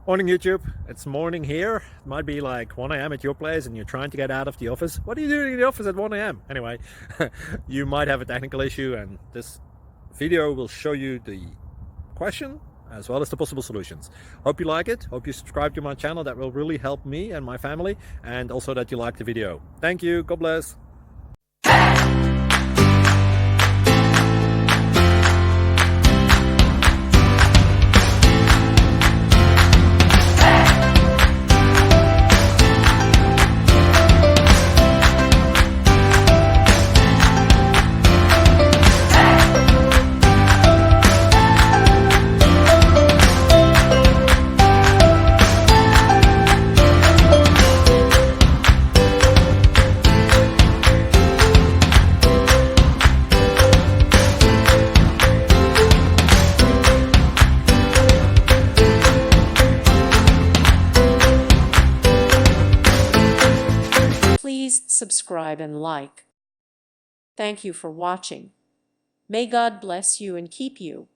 Morning YouTube, it's morning here. It might be like 1 a.m. at your place and you're trying to get out of the office. What are you doing in the office at 1 a.m.? Anyway, you might have a technical issue and this video will show you the question as well as the possible solutions. Hope you like it, hope you subscribe to my channel. That will really help me and my family, and also that you like the video. Thank you, God bless. Please subscribe and like. Thank you for watching. May God bless you and keep you.